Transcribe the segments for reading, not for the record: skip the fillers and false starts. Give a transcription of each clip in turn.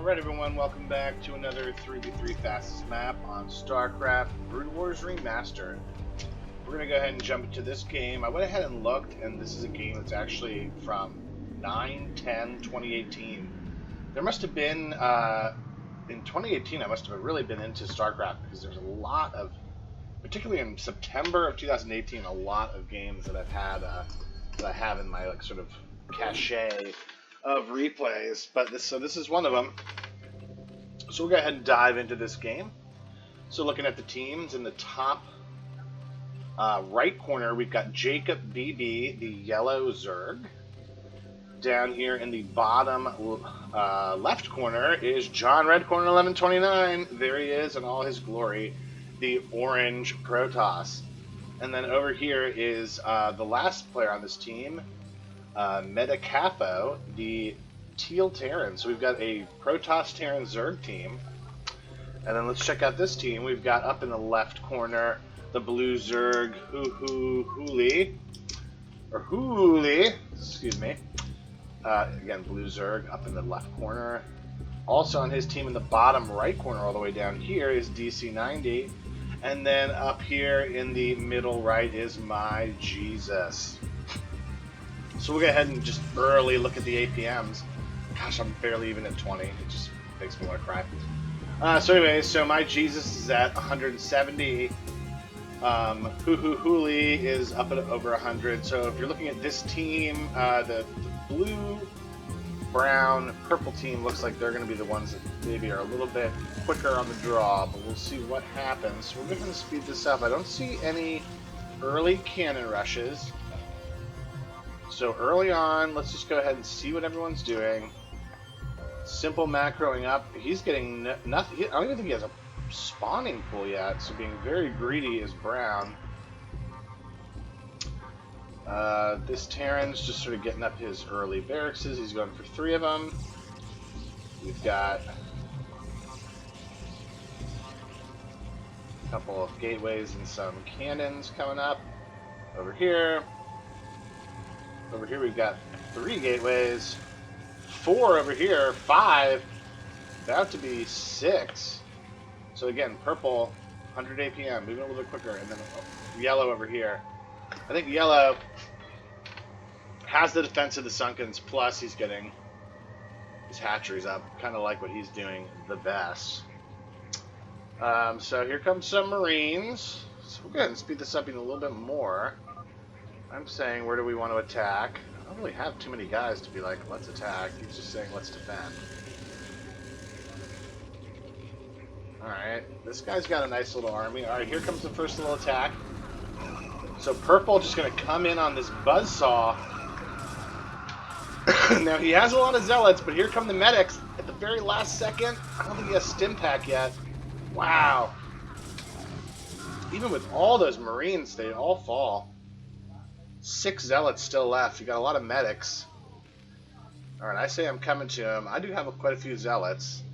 Alright everyone, welcome back to another 3v3 fastest map on StarCraft Brood Wars Remastered. We're going to go ahead and jump into this game. I went ahead and looked, and this is a game that's actually from 9/10/2018. There must have been, in 2018 I must have really been into StarCraft, because there's a lot of, particularly in September of 2018, a lot of games that I've had, that I have in my like sort of cache of replays, but this is one of them. So we'll go ahead and dive into this game. So looking at the teams, in the top right corner, we've got Jacob BB, the yellow Zerg. Down here in the bottom left corner is John Redcorn 1129. There he is in all his glory, the orange Protoss. And then over here is the last player on this team, Metacafo, the teal Terran. So we've got a Protoss Terran Zerg team. And then let's check out this team. We've got up in the left corner the blue Zerg Huli, excuse me. Again, blue Zerg up in the left corner. Also on his team in the bottom right corner all the way down here is DC90. And then up here in the middle right is my Jesus. So we'll go ahead and just early look at the APMs. Gosh, I'm barely even at 20. It just makes me want to cry. So anyway, so my Jesus is at 170. Huli is up at over 100. So if you're looking at this team, the blue, brown, purple team looks like they're going to be the ones that maybe are a little bit quicker on the draw, but we'll see what happens. We're going to speed this up. I don't see any early cannon rushes. So early on, let's just go ahead and see what everyone's doing. Simple macroing up. He's getting nothing. I don't even think he has a spawning pool yet, so being very greedy is brown. This Terran's just sort of getting up his early barracks. He's going for 3 of them. We've got a couple of gateways and some cannons coming up over here. Over here we've got 3 gateways, 4 over here, 5, about to be 6. So again, purple, 100 APM, moving a little bit quicker, and then yellow over here. I think yellow has the defense of the Sunkens, plus he's getting his hatcheries up, kind of like what he's doing the best. So here comes some Marines. So we'll go ahead and speed this up even a little bit more. I'm saying, where do we want to attack? I don't really have too many guys to be like, let's attack. He's just saying, let's defend. Alright, this guy's got a nice little army. Alright, here comes the first little attack. So purple just going to come in on this buzzsaw. Now, he has a lot of zealots, but here come the medics at the very last second. I don't think he has stim pack yet. Wow. Even with all those Marines, they all fall. 6 zealots still left. You got a lot of medics. Alright, I say I'm coming to him. I do have quite a few zealots.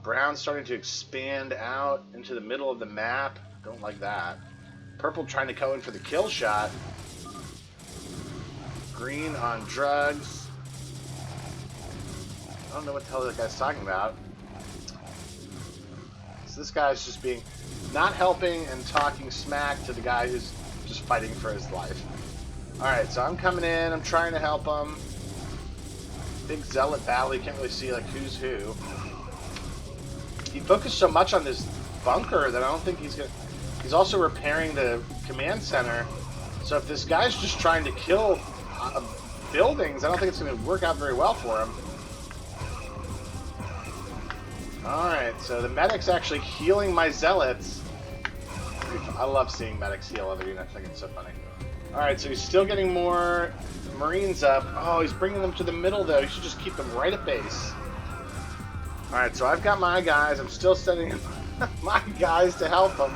Brown's starting to expand out into the middle of the map. Don't like that. Purple trying to go in for the kill shot. Green on drugs. I don't know what the hell that guy's talking about. So this guy's just being not helping and talking smack to the guy who's just fighting for his life. Alright, so I'm coming in, I'm trying to help him. Big zealot battle, you can't really see like who's who. He focused so much on this bunker that I don't think he's gonna... He's also repairing the command center, so if this guy's just trying to kill buildings, I don't think it's gonna work out very well for him. Alright, so the medic's actually healing my zealots. I love seeing medics heal other units, I think it's so funny. Alright, so he's still getting more Marines up. Oh, he's bringing them to the middle, though. You should just keep them right at base. Alright, so I've got my guys. I'm still sending my guys to help them.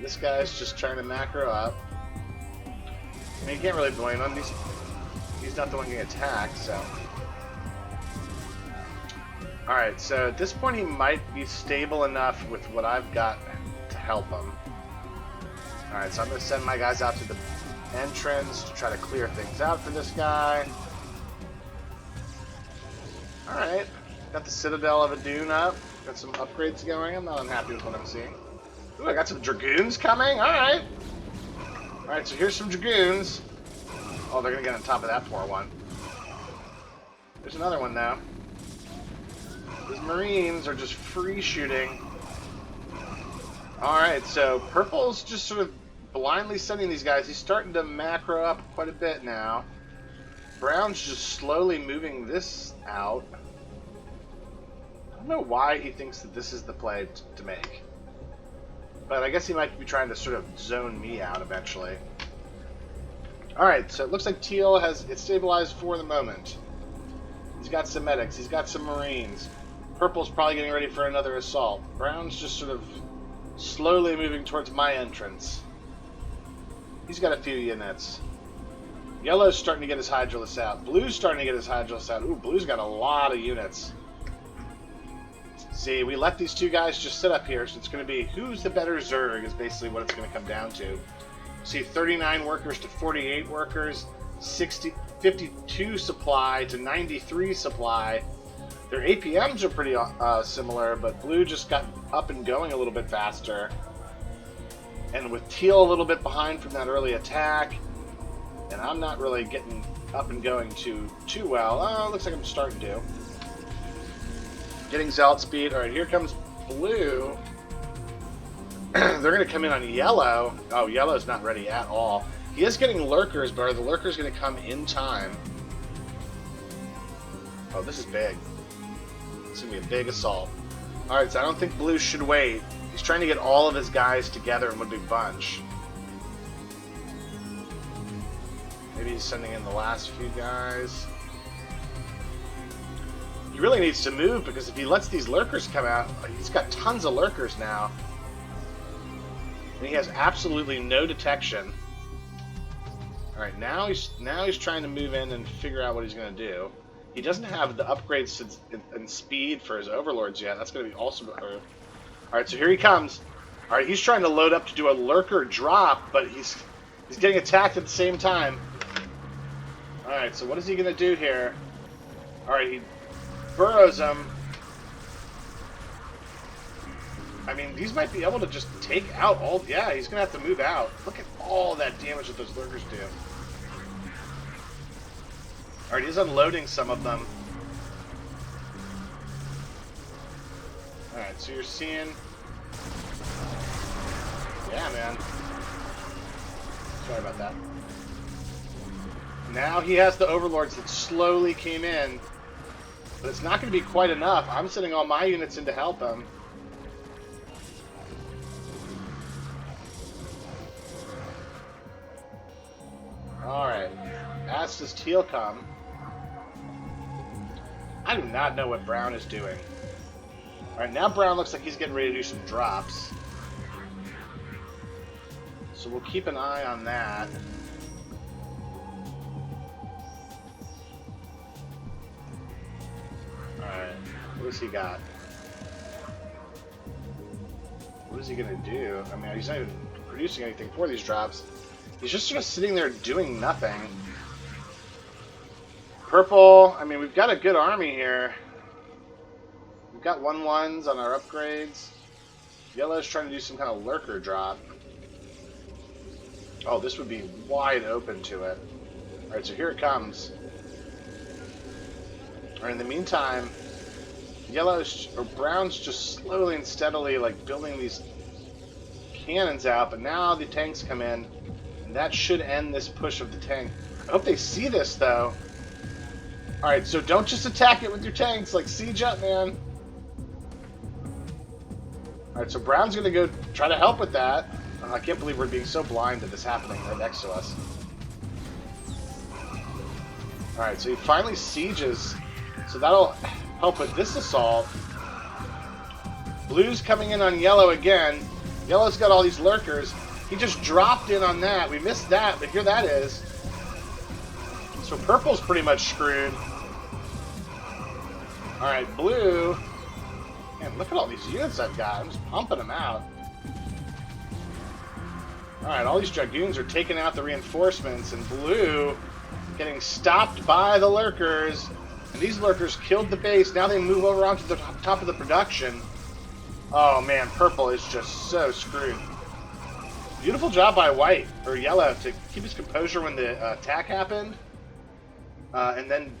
This guy's just trying to macro up. I mean, you can't really blame him. He's not the one getting attacked, so... Alright, so at this point he might be stable enough with what I've got to help him. Alright, so I'm going to send my guys out to the entrance to try to clear things out for this guy. Alright. Got the Citadel of Adun up. Got some upgrades going. I'm not unhappy with what I'm seeing. Ooh, I got some Dragoons coming. Alright. Alright, so here's some Dragoons. Oh, they're going to get on top of that poor one. There's another one now. These Marines are just free shooting. Alright, so Purple's just sort of blindly sending these guys. He's starting to macro up quite a bit now. Brown's just slowly moving this out. I don't know why he thinks that this is the play to make. But I guess he might be trying to sort of zone me out eventually. Alright, so it looks like Teal has it stabilized for the moment. He's got some medics, he's got some Marines. Purple's probably getting ready for another assault. Brown's just sort of slowly moving towards my entrance. He's got a few units. Yellow's starting to get his Hydralisk out. Blue's starting to get his Hydralisk out. Ooh, Blue's got a lot of units. See, we let these two guys just sit up here, so it's going to be who's the better Zerg is basically what it's going to come down to. See, 39 workers to 48 workers, 52 supply to 93 supply. Their APMs are pretty similar, but Blue just got up and going a little bit faster. And with Teal a little bit behind from that early attack, and I'm not really getting up and going too well. Oh, looks like I'm starting to. Getting Zealot speed. Alright, here comes Blue. They're going to come in on Yellow. Oh, Yellow's not ready at all. He is getting Lurkers, but are the Lurkers going to come in time? Oh, this is big. It's going to be a big assault. Alright, so I don't think Blue should wait. He's trying to get all of his guys together in one big bunch. Maybe he's sending in the last few guys. He really needs to move, because if he lets these Lurkers come out, he's got tons of Lurkers now. And he has absolutely no detection. Alright, now he's trying to move in and figure out what he's going to do. He doesn't have the upgrades in speed for his Overlords yet. That's going to be also... Alright, so here he comes. Alright, he's trying to load up to do a Lurker drop, but he's getting attacked at the same time. Alright, so what is he going to do here? Alright, he burrows him. I mean, these might be able to just take out all... Yeah, he's going to have to move out. Look at all that damage that those Lurkers do. Alright, he's unloading some of them. Alright, so you're seeing... Yeah, man. Sorry about that. Now he has the Overlords that slowly came in. But it's not going to be quite enough. I'm sending all my units in to help him. Alright. As does Teal come. I do not know what Brown is doing. Alright, now Brown looks like he's getting ready to do some drops. So we'll keep an eye on that. Alright, what has he got? What is he going to do? I mean, he's not even producing anything for these drops. He's just sort of sitting there doing nothing. Purple, I mean, we've got a good army here. We've got 1-1s on our upgrades. Yellow's trying to do some kind of Lurker drop. Oh, this would be wide open to it. Alright, so here it comes. Alright, in the meantime, Brown's just slowly and steadily, like, building these cannons out, but now the tanks come in, and that should end this push of the tank. I hope they see this, though. Alright, so don't just attack it with your tanks, like, siege up, man. Alright, so Brown's gonna go try to help with that. I can't believe we're being so blind to this happening right next to us. Alright, so he finally sieges, so that'll help with this assault. Blue's coming in on Yellow again. Yellow's got all these Lurkers. He just dropped in on that. We missed that, but here that is. So Purple's pretty much screwed. Alright, Blue. Man, look at all these units I've got. I'm just pumping them out. Alright, all these Dragoons are taking out the reinforcements, and Blue getting stopped by the Lurkers. And these lurkers killed the base. Now they move over onto the top of the production. Oh man, purple is just so screwed. Beautiful job by white, or yellow, to keep his composure when the attack happened. And then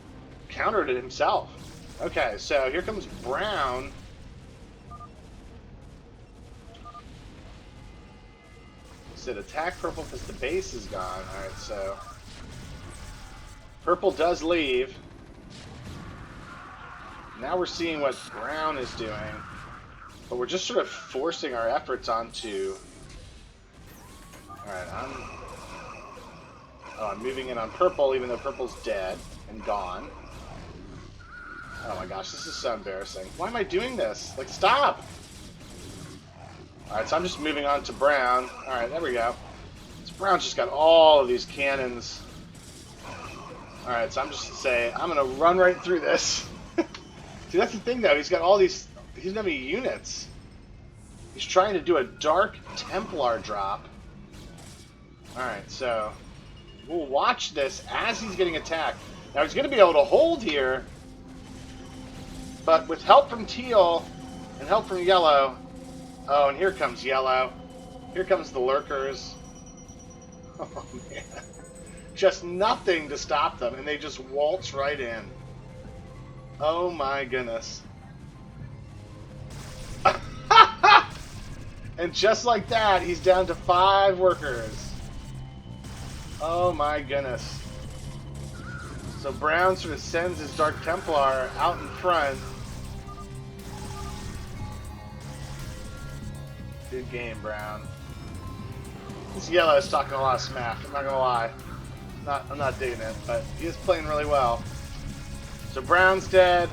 countered it himself. Okay, so here comes brown. Said attack purple because the base is gone. Alright, so purple does leave. Now we're seeing what brown is doing. But we're just sort of forcing our efforts onto... Alright, I'm moving in on purple even though purple's dead and gone. Oh my gosh, this is so embarrassing. Why am I doing this? Like, stop! Alright, so I'm just moving on to brown. Alright, there we go. So brown's just got all of these cannons. Alright, so I'm just saying, I'm gonna run right through this. See, that's the thing though, he's got all these, he doesn't have any units. He's trying to do a Dark Templar drop. Alright, so we'll watch this as he's getting attacked. Now he's gonna be able to hold here, but with help from teal and help from yellow. Oh, and here comes yellow. Here comes the lurkers. Oh, man. Just nothing to stop them, and they just waltz right in. Oh, my goodness. And just like that, he's down to 5 workers. Oh, my goodness. So Brown sort of sends his Dark Templar out in front. Good game, Brown. This yellow is talking a lot of smack, I'm not gonna lie. I'm not digging it, but he is playing really well. So Brown's dead,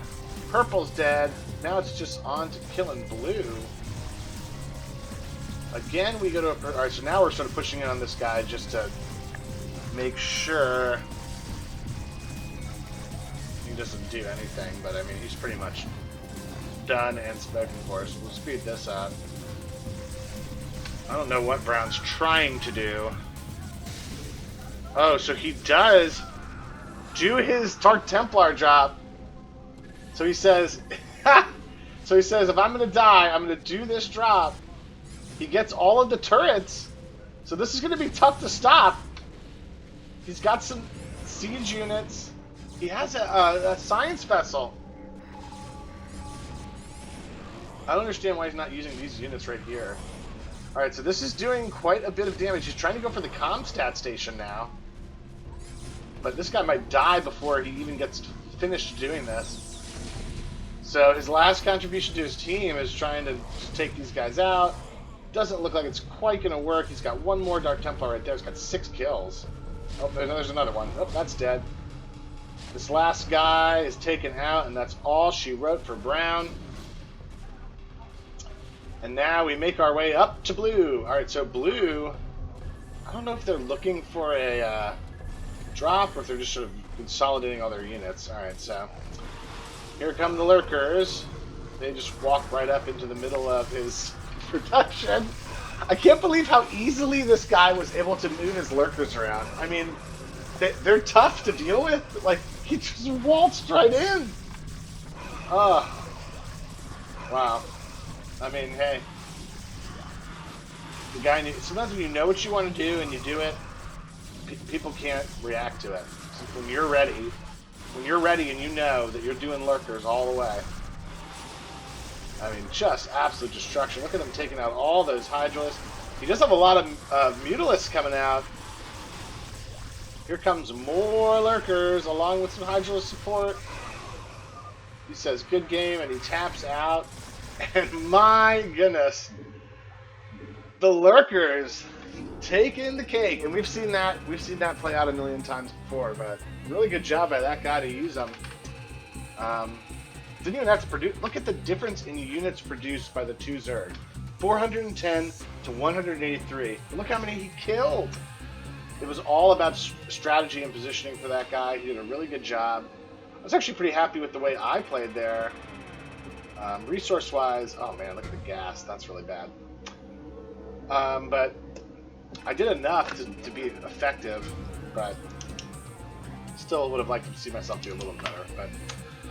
purple's dead, now it's just on to killing blue. Again, we go to a... Alright, so now we're sort of pushing in on this guy just to make sure he doesn't do anything, but I mean, he's pretty much done and spoken for, so we'll speed this up. I don't know what Brown's trying to do. Oh, so he does do his Dark Templar drop. So he says, if I'm going to die, I'm going to do this drop. He gets all of the turrets. So this is going to be tough to stop. He's got some siege units. He has a science vessel. I don't understand why he's not using these units right here. Alright, so this is doing quite a bit of damage. He's trying to go for the Comstat station now. But this guy might die before he even gets finished doing this. So his last contribution to his team is trying to take these guys out. Doesn't look like it's quite going to work. He's got one more Dark Templar right there. He's got 6 kills. Oh, there's another one. Oh, that's dead. This last guy is taken out, and that's all she wrote for Brown. And now we make our way up to blue. Alright, so blue, I don't know if they're looking for a drop or if they're just sort of consolidating all their units. Alright, so here come the lurkers. They just walk right up into the middle of his production. I can't believe how easily this guy was able to move his lurkers around. I mean, they're tough to deal with. Like, he just waltzed right in. Oh, wow. I mean, hey, the guy. Sometimes when you know what you want to do and you do it, people can't react to it. So when you're ready and you know that you're doing lurkers all the way. I mean, just absolute destruction. Look at him taking out all those Hydralisks. He does have a lot of Mutalisks coming out. Here comes more lurkers along with some Hydralisk support. He says, "Good game," and he taps out. And my goodness, the lurkers taking the cake, and we've seen that play out a million times before. But really good job by that guy to use them. Didn't even have to produce. Look at the difference in units produced by the 2 Zerg, 410 to 183. Look how many he killed. It was all about strategy and positioning for that guy. He did a really good job. I was actually pretty happy with the way I played there. Resource-wise, oh man, look at the gas. That's really bad. But I did enough to be effective. But Still would have liked to see myself do a little better. But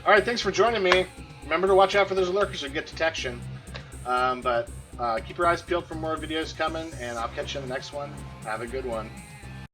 all right, thanks for joining me. Remember to watch out for those lurkers who get detection. But keep your eyes peeled for more videos coming, and I'll catch you in the next one. Have a good one.